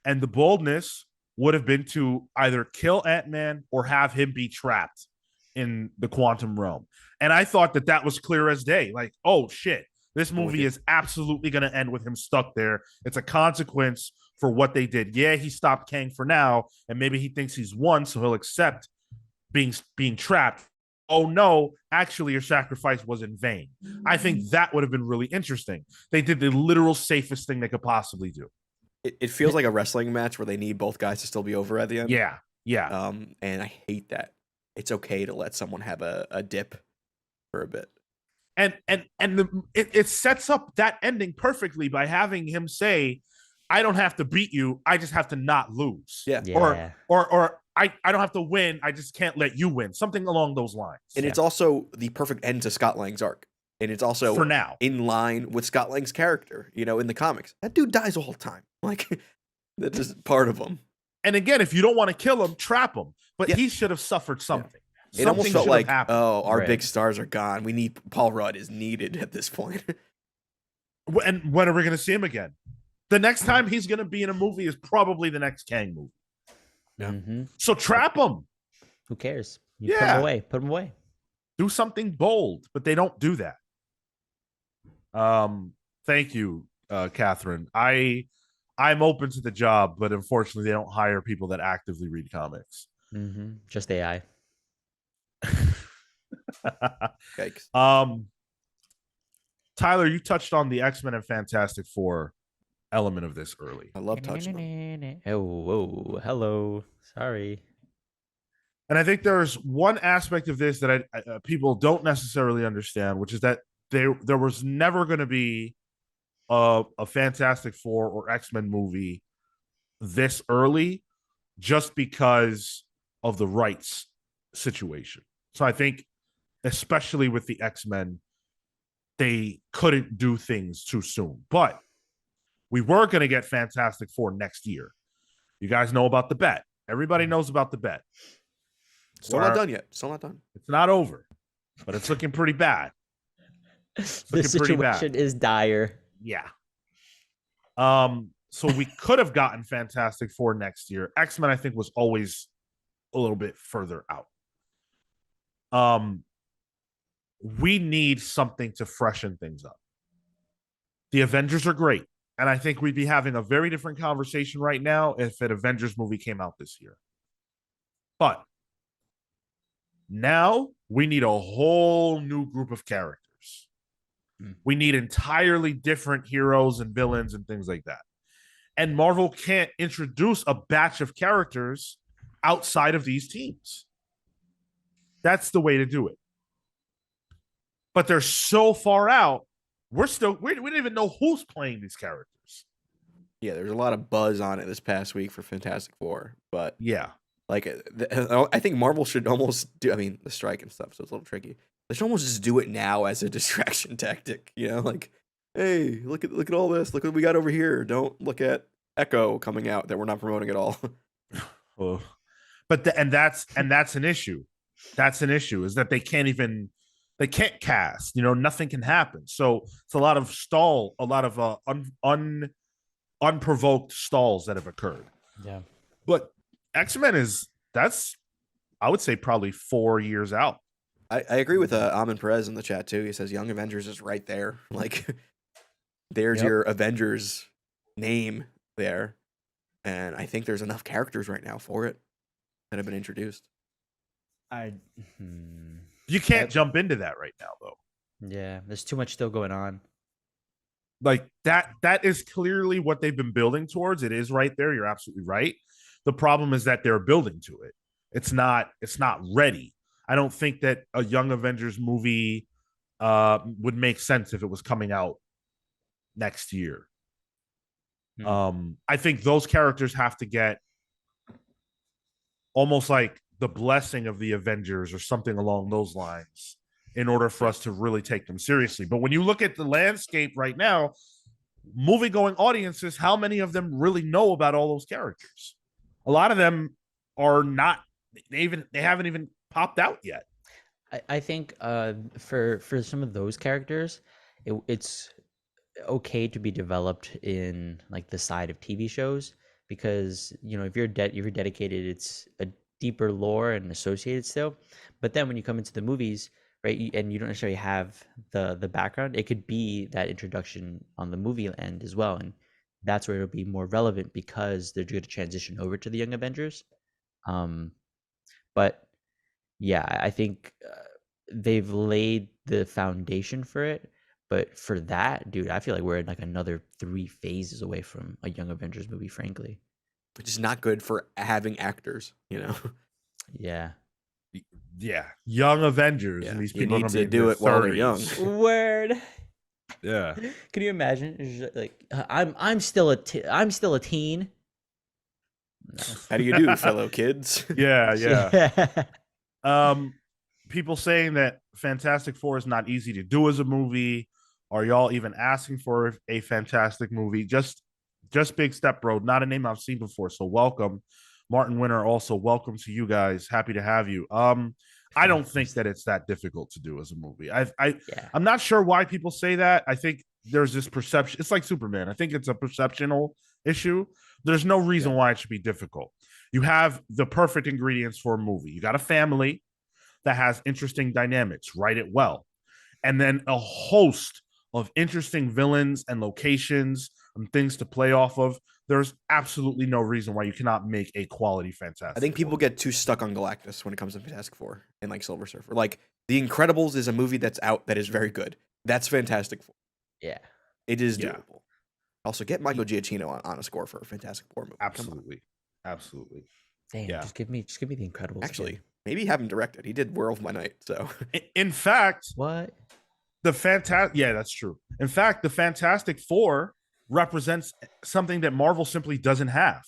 and the boldness would have been to either kill Ant-Man or have him be trapped in the quantum realm. And I thought that that was clear as day. Like, oh shit, this movie is absolutely going to end with him stuck there. It's a consequence for what they did. Yeah, he stopped Kang for now, and maybe he thinks he's won, so he'll accept being trapped. Oh no, actually your sacrifice was in vain. I think that would have been really interesting. They did the literal safest thing they could possibly do. It feels like a wrestling match where they need both guys to still be over at the end. Yeah. And I hate that. It's okay to let someone have a dip for a bit. And it sets up that ending perfectly by having him say, I don't have to beat you, I just have to not lose. Yeah. Or I don't have to win, I just can't let you win. Something along those lines. And it's also the perfect end to Scott Lang's arc. And it's also for now in line with Scott Lang's character, you know, in the comics. That dude dies all the time. Like, that's just part of him. And again, if you don't want to kill him, trap him. But he should have suffered something. Yeah. It almost felt like, our right. big stars are gone. We need Paul Rudd is needed at this point. And when are we going to see him again? The next time he's going to be in a movie is probably the next Kang movie. Yeah. Mm-hmm. So trap him. Who cares? Yeah. Put him away. Put him away. Do something bold, but they don't do that. Thank you, Catherine. I'm open to the job, but unfortunately, they don't hire people that actively read comics. Mm-hmm. Just AI. Yikes. Tyler, you touched on the X-Men and Fantastic Four element of this early. I love touching them. Oh, hello. Sorry. And I think there's one aspect of this that people don't necessarily understand, which is that there was never going to be a Fantastic Four or X-Men movie this early just because of the rights situation. So I think, especially with the X-Men, they couldn't do things too soon. But we were going to get Fantastic Four next year. You guys know about the bet. Everybody knows about the bet. Still not done yet. Still not done. It's not over, but it's looking pretty bad. The situation is dire. Yeah. So we could have gotten Fantastic Four next year. X-Men, I think, was always a little bit further out. We need something to freshen things up. The Avengers are great, and I think we'd be having a very different conversation right now if an Avengers movie came out this year. But now we need a whole new group of characters. We need entirely different heroes and villains and things like that. And Marvel can't introduce a batch of characters outside of these teams. That's the way to do it. But they're so far out, we don't even know who's playing these characters. Yeah, there's a lot of buzz on it this past week for Fantastic Four, but yeah, like I think Marvel should almost do. I mean, the strike and stuff, so it's a little tricky. They should almost just do it now as a distraction tactic. You know, like, hey, look at all this. Look what we got over here. Don't look at Echo coming out that we're not promoting at all. Oh. But that's an issue. That's an issue, is that they can't cast. You know, nothing can happen. So it's a lot of unprovoked stalls that have occurred. Yeah. But X-Men I would say probably 4 years out. I agree with Amin Perez in the chat too. He says Young Avengers is right there. Like, there's your Avengers name there. And I think there's enough characters right now for it that have been introduced. You can't jump into that right now, though. Yeah, there's too much still going on. Like that is clearly what they've been building towards. It is right there. You're absolutely right. The problem is that they're building to it. It's not ready. I don't think that a Young Avengers movie would make sense if it was coming out next year. I think those characters have to get almost like the blessing of the Avengers or something along those lines in order for us to really take them seriously. But when you look at the landscape right now, movie going audiences, how many of them really know about all those characters? A lot of them are not, they haven't even popped out yet. I think for some of those characters, it's okay to be developed in like the side of TV shows, because if you're dedicated, it's a deeper lore and associated still. But then when you come into the movies, right, and you don't necessarily have the background, it could be that introduction on the movie end as well, and that's where it'll be more relevant because they're going to transition over to the Young Avengers. But yeah, I think they've laid the foundation for it. But for that, dude, I feel like we're in like another 3 phases away from a Young Avengers movie, frankly. Which is not good for having actors, Yeah. Yeah, Young Avengers, Yeah, and these you people need are to gonna be do in it while they're their young. 30s. Word. Yeah. Can you imagine? It's just like I'm still a teen. No. How do you do, fellow kids? Yeah. People saying that Fantastic Four is not easy to do as a movie. Are y'all even asking for a fantastic movie? Just Big Step Bro, not a name I've seen before. So welcome. Martin Winter, also welcome to you guys. Happy to have you. I don't think that it's that difficult to do as a movie. Yeah. I'm not sure why people say that. I think there's this perception. It's like Superman. I think it's a perceptional issue. There's no reason why it should be difficult. You have the perfect ingredients for a movie. You got a family that has interesting dynamics, write it well. And then a host of interesting villains and locations and things to play off of. There's absolutely no reason why you cannot make a quality Fantastic I think people Four. get too stuck on Galactus when it comes to Fantastic Four and like Silver Surfer. Like The Incredibles is a movie that's out that is very good. That's Fantastic Four. Yeah. It is doable. Also, get Michael Giacchino on a score for a Fantastic Four movie. Absolutely. Damn, Yeah. just give me the Incredibles. Actually, again. maybe have him directed. He did Werewolf by Night, so In fact, What? that's true. In fact, the Fantastic Four represents something that Marvel simply doesn't have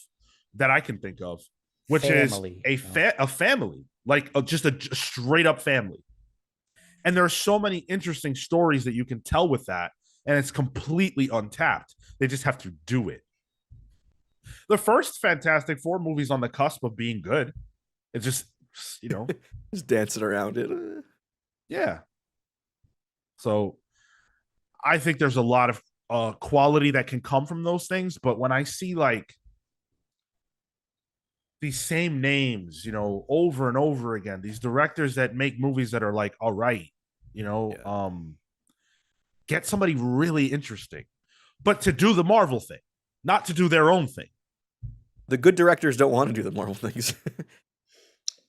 that I can think of, which Family. is a family, like just a straight up family. And there are so many interesting stories that you can tell with that, and it's completely untapped. They just have to do it. The first Fantastic Four movie's on the cusp of being good. It's just, just dancing around it. Yeah. So I think there's a lot of quality that can come from those things. But when I see like these same names, over and over again, these directors that make movies that are like, all right, get somebody really interesting, but to do the Marvel thing, not to do their own thing. The good directors don't want to do the Marvel things.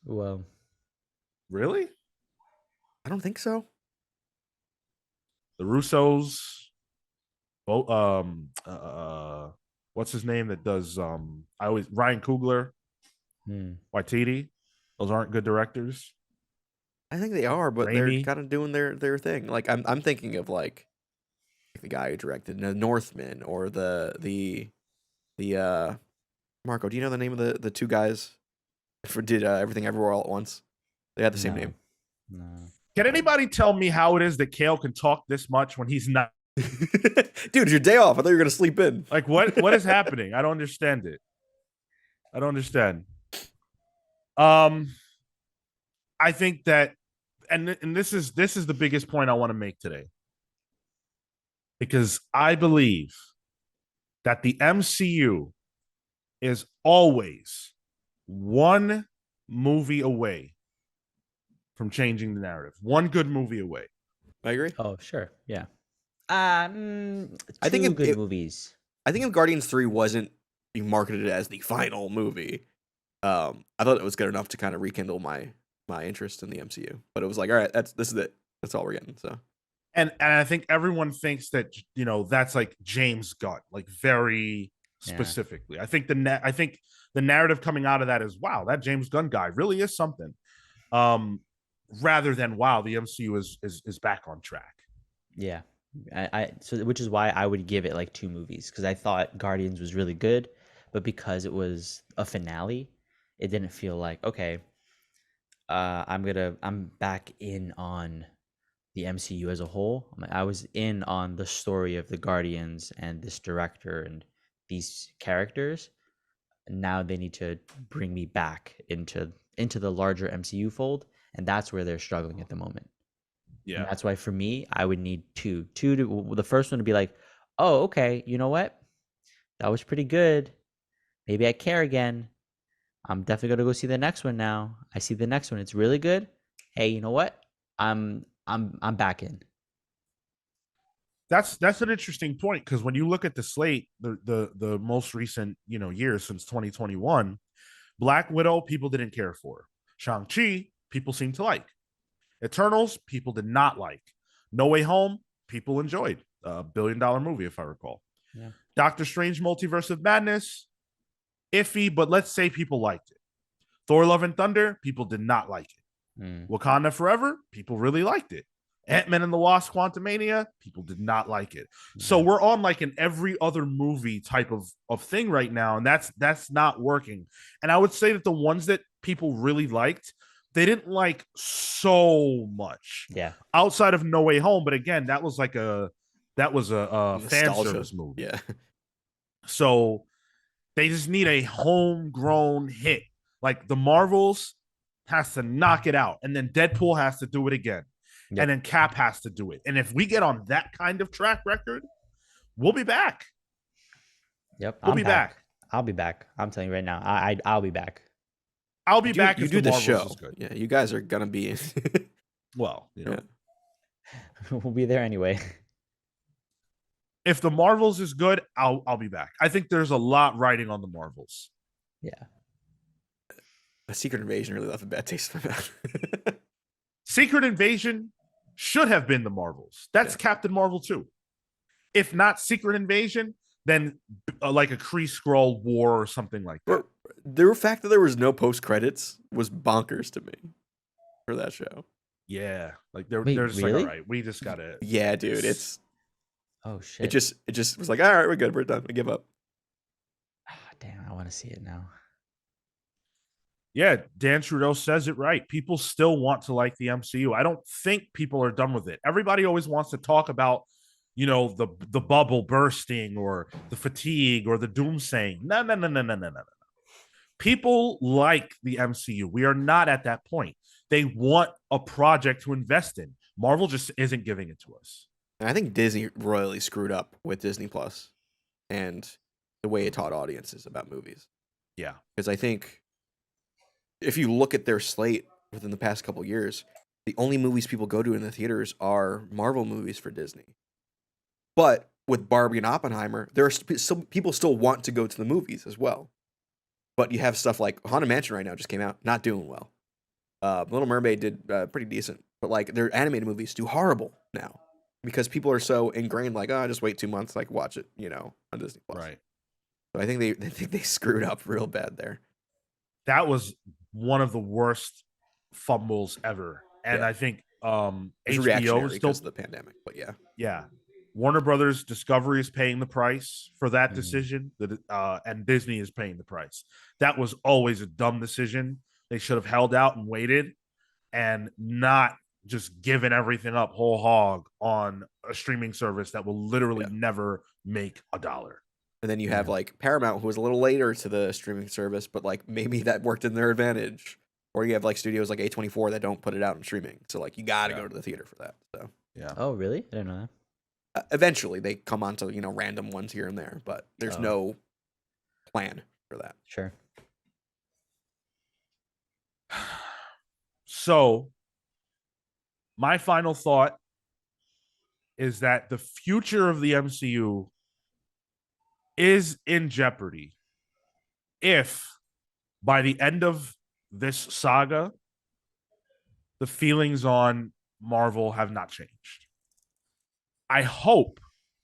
Well, really? I don't think so. The Russos, what's his name that does Ryan Coogler, Waititi, those aren't good directors. I think they are, but Raimi. They're kind of doing their thing. Like I'm thinking of like the guy who directed The Northman or the Marco. Do you know the name of the two guys did Everything Everywhere All at Once? They had the same name. No. Can anybody tell me how it is that Kale can talk this much when he's not? Dude, it's your day off. I thought you were gonna sleep in. Like what is happening? I don't understand it. I don't understand. I think that, and this is the biggest point I want to make today, because I believe that the MCU is always one movie away from changing the narrative. One good movie away. I agree. Oh, sure. Yeah. I think Two good movies. I think if Guardians 3 wasn't being marketed as the final movie, I thought it was good enough to kind of rekindle my interest in the MCU. But it was like, all right, this is it. That's all we're getting. So, And I think everyone thinks that that's like James Gunn, like very Yeah. specifically. I think the narrative coming out of that is, wow, that James Gunn guy really is something. Rather than, wow, the MCU is back on track. Yeah. So which is why I would give it like 2 movies, because I thought Guardians was really good, but because it was a finale, it didn't feel like, okay, I'm back in on the MCU as a whole. I was in on the story of the Guardians and this director and these characters. Now they need to bring me back into the larger MCU fold, and that's where they're struggling at the moment. And Yeah. that's why for me, I would need two to the first one to be like, oh, okay, you know what? That was pretty good. Maybe I care again. I'm definitely gonna go see the next one now. I see the next one. It's really good. Hey, you know what? I'm back in. That's an interesting point, because when you look at the slate, the most recent years since 2021, Black Widow people didn't care for. Shang-Chi people seem to like. Eternals people did not like. No Way Home people enjoyed. $1 billion movie, if I recall. Yeah. Doctor Strange Multiverse of Madness, iffy, but let's say people liked it. Thor Love and Thunder people did not like it. Wakanda Forever people really liked it. Ant-Man and the Wasp Quantumania people did not like it. So we're on like an every other movie type of thing right now, and that's not working. And I would say that the ones that people really liked, they didn't like so much. Yeah. Outside of No Way Home, but again, that was a fan Nostalgia. service movie. Yeah. So they just need a homegrown hit. Like the Marvels has to knock it out, and then Deadpool has to do it again. Yep. And then Cap has to do it. And if we get on that kind of track record, we'll be back. Yep. We'll be back. I'll be back. I'm telling you right now. I'll be back. I'll be back You if do the Marvels show. is good. Yeah, you guys are gonna be in. Well, Yeah. We'll be there anyway. If the Marvels is good, I'll be back. I think there's a lot riding on the Marvels. Yeah. A Secret Invasion really left a bad taste in my mouth. Secret Invasion should have been the Marvels. That's Captain Marvel 2. If not Secret Invasion, then like a Kree Skrull war or something like that. The fact that there was no post credits was bonkers to me for that show. Yeah, like Wait, there's really? like, all right, we just gotta. Yeah, dude, it's. Oh shit. It just was like, all right, we're good, we're done, we give up. Damn, I want to see it now. Yeah, Dan Trudeau says it right. People still want to like the MCU. I don't think people are done with it. Everybody always wants to talk about, the bubble bursting or the fatigue or the doomsaying. No. People like the MCU. We are not at that point. They want a project to invest in. Marvel just isn't giving it to us. And I think Disney royally screwed up with Disney Plus and the way it taught audiences about movies. Yeah. Because I think if you look at their slate within the past couple years, the only movies people go to in the theaters are Marvel movies for Disney. But with Barbie and Oppenheimer, there are some people still want to go to the movies as well. But you have stuff like Haunted Mansion right now just came out, not doing well. Little Mermaid did pretty decent, but like their animated movies do horrible now because people are so ingrained. Like, oh, just wait 2 months, like watch it, on Disney Plus. Right. So I think they screwed up real bad there. That was one of the worst fumbles ever, and I think HBO is still because of the pandemic. But yeah. Warner Brothers Discovery is paying the price for that decision, and Disney is paying the price. That was always a dumb decision. They should have held out and waited and not just given everything up whole hog on a streaming service that will literally never make $1. And then you have like Paramount, who was a little later to the streaming service, but like maybe that worked in their advantage. Or you have like studios like A24 that don't put it out in streaming. So like you got to go to the theater for that. So yeah. Oh, really? I didn't know that. Eventually they come onto, random ones here and there, but there's no plan for that. Sure. So my final thought is that the future of the MCU is in jeopardy if by the end of this saga, the feelings on Marvel have not changed. I hope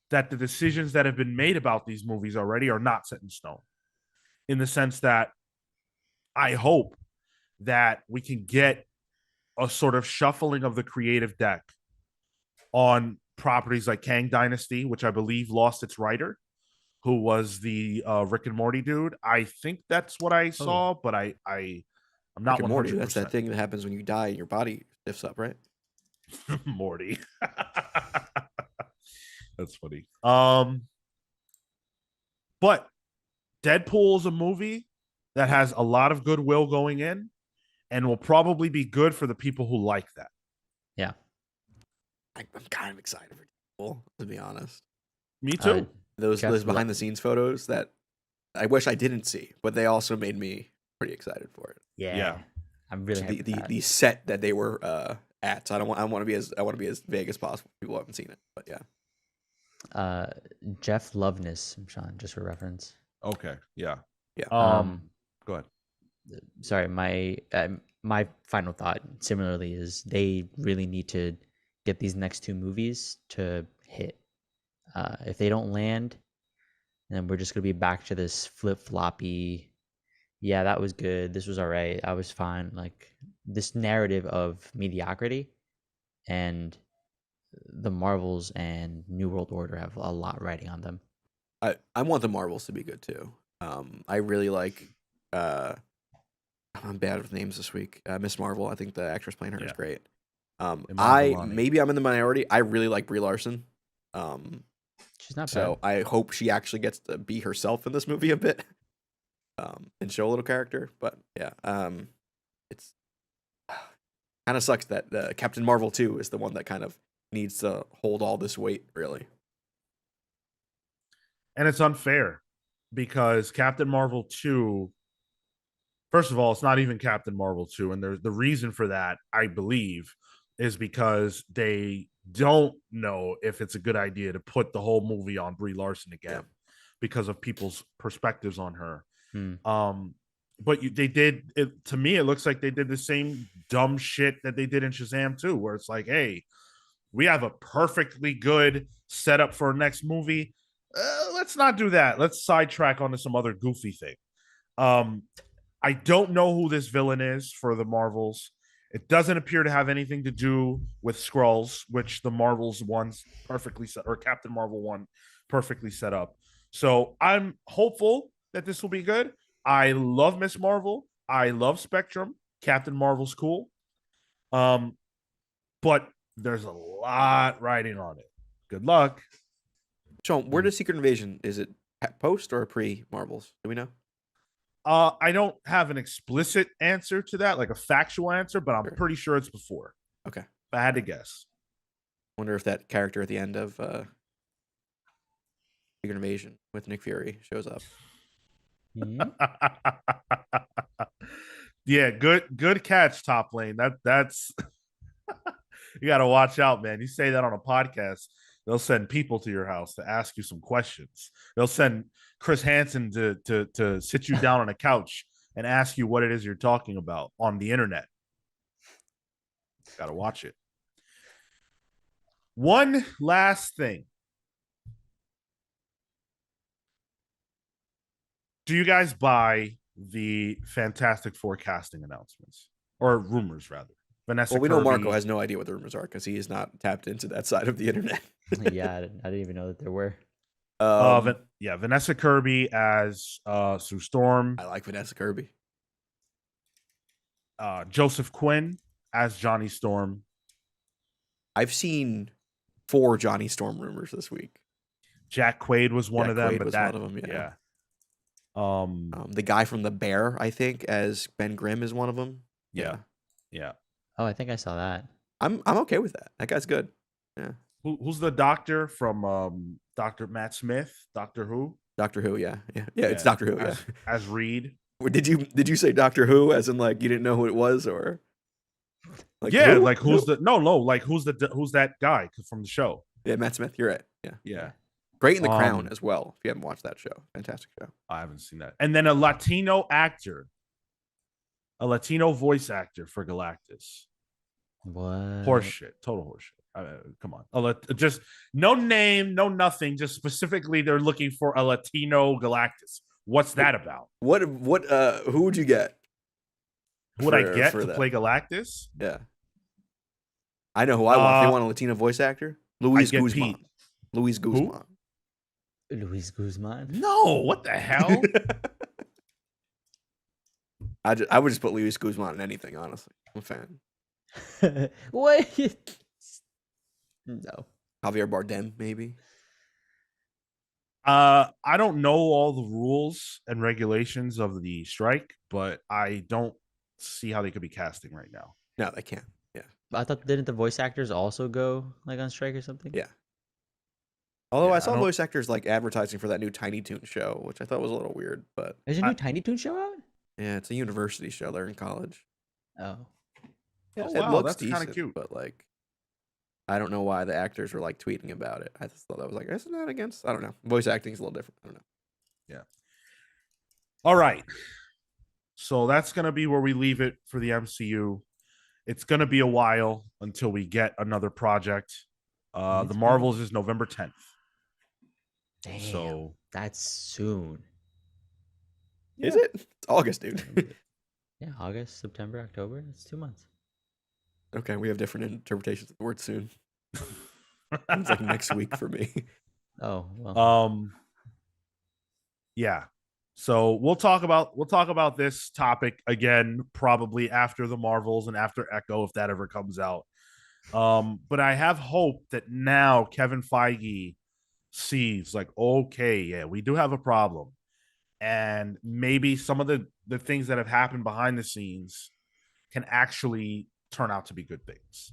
that the decisions that have been made about these movies already are not set in stone, in the sense that I hope that we can get a sort of shuffling of the creative deck on properties like Kang Dynasty, which I believe lost its writer, who was the Rick and Morty dude. I think that's what I saw, but I'm not Rick and Morty. 100%. That's that thing that happens when you die and your body stiffs up, right? Morty. That's funny. But Deadpool is a movie that has a lot of goodwill going in and will probably be good for the people who like that. Yeah. I'm kind of excited for Deadpool, to be honest. Me too. Those behind the scenes photos that I wish I didn't see, but they also made me pretty excited for it. Yeah. I'm really happy the set that they were at. So I want to be as vague as possible. People haven't seen it, but yeah. Jeff Loveness, Sean, just for reference. Okay. Yeah. Yeah. Go ahead. Sorry, my final thought similarly is they really need to get these next two movies to hit. If they don't land, then we're just gonna be back to this flip-floppy. Yeah, that was good. This was all right. I was fine. Like this narrative of mediocrity, and the Marvels and New World Order have a lot riding on them. I want the Marvels to be good too. I really like. I'm bad with names this week. Miss Marvel. I think the actress playing her is great. Maybe I'm in the minority. I really like Brie Larson. She's not bad. So I hope she actually gets to be herself in this movie a bit, and show a little character. But yeah, it's kind of sucks that Captain Marvel 2 is the one that kind of needs to hold all this weight, really. And it's unfair because Captain Marvel 2, first of all, it's not even Captain Marvel 2. And the reason for that, I believe, is because they don't know if it's a good idea to put the whole movie on Brie Larson again because of people's perspectives on her. But they did it. To me, it looks like they did the same dumb shit that they did in Shazam 2, where it's like, hey, we have a perfectly good setup for our next movie. Let's not do that. Let's sidetrack onto some other goofy thing. I don't know who this villain is for the Marvels. It doesn't appear to have anything to do with Skrulls, which the Marvels one's perfectly set, or Captain Marvel one perfectly set up. So I'm hopeful that this will be good. I love Miss Marvel. I love Spectrum. Captain Marvel's cool. But there's a lot riding on it. Good luck. Sean, where does Secret Invasion? Is it post or pre Marvels? Do we know? I don't have an explicit answer to that, like a factual answer, but I'm pretty sure it's before. Okay. If I had to guess. Wonder if that character at the end of Secret Invasion with Nick Fury shows up. Yeah, good catch, Top Lane. That's you got to watch out, man. You say that on a podcast, they'll send people to your house to ask you some questions. They'll send Chris Hansen to sit you down on a couch and ask you what it is you're talking about on the internet. Got to watch it. One last thing. Do you guys buy the Fantastic Four casting announcements or rumors rather? Vanessa we Kirby. know Marco has no idea what the rumors are because he is not tapped into that side of the internet. Yeah, I didn't even know that there were. Vanessa Kirby as Sue Storm. I like Vanessa Kirby. Joseph Quinn as Johnny Storm. I've seen 4 Johnny Storm rumors this week. Jack Quaid was one of them. One of them. Yeah. The guy from The Bear, I think, as Ben Grimm is one of them. Yeah. Oh, I think I saw that. I'm okay with that. That guy's good. Yeah. Who's the doctor from Dr. Matt Smith? Doctor Who? Doctor Who, yeah. It's Doctor Who, as Reed. Did you say Doctor Who as in like you didn't know who it was or like who? Like who's that guy from the show? Yeah, Matt Smith, you're right. Yeah. Great in The Crown as well. If you haven't watched that show. Fantastic show. I haven't seen that. And then a Latino actor. A Latino voice actor for Galactus. What? Horseshit. Total horseshit. Come on. Just no name, no nothing. Just specifically, they're looking for a Latino Galactus. What's that about? Who would you get? Who would I get to play Galactus? Yeah. I know who I want. If they want a Latino voice actor, Luis Guzman. Pete. Luis Guzman. Luis Guzman? No, what the hell? I would just put Luis Guzman in anything, honestly. I'm a fan. What? No. Javier Bardem, maybe. I don't know all the rules and regulations of the strike, but I don't see how they could be casting right now. No, they can't. Yeah. I thought, didn't the voice actors also go like on strike or something? Yeah. Although I saw voice actors like advertising for that new Tiny Toon show, which I thought was a little weird, but there's a new Tiny Toon show out? Yeah, it's a university show. They're in college. Oh. Yeah, wow, it looks that's kind of cute. but like, I don't know why the actors were like tweeting about it. I just thought that was like, isn't that against? I don't know. Voice acting is a little different. I don't know. Yeah. All right. So that's gonna be where we leave it for the MCU. It's gonna be a while until we get another project. The Marvels is November 10th. Damn, so that's soon. Is it? It's August, dude. Yeah, August, September, October. It's 2 months. Okay, we have different interpretations of the word soon. It's like next week for me. Oh, well. Yeah. So we'll talk about this topic again probably after the Marvels and after Echo, if that ever comes out. But I have hope that now Kevin Feige sees like, okay, yeah, we do have a problem. And maybe some of the things that have happened behind the scenes can actually turn out to be good things.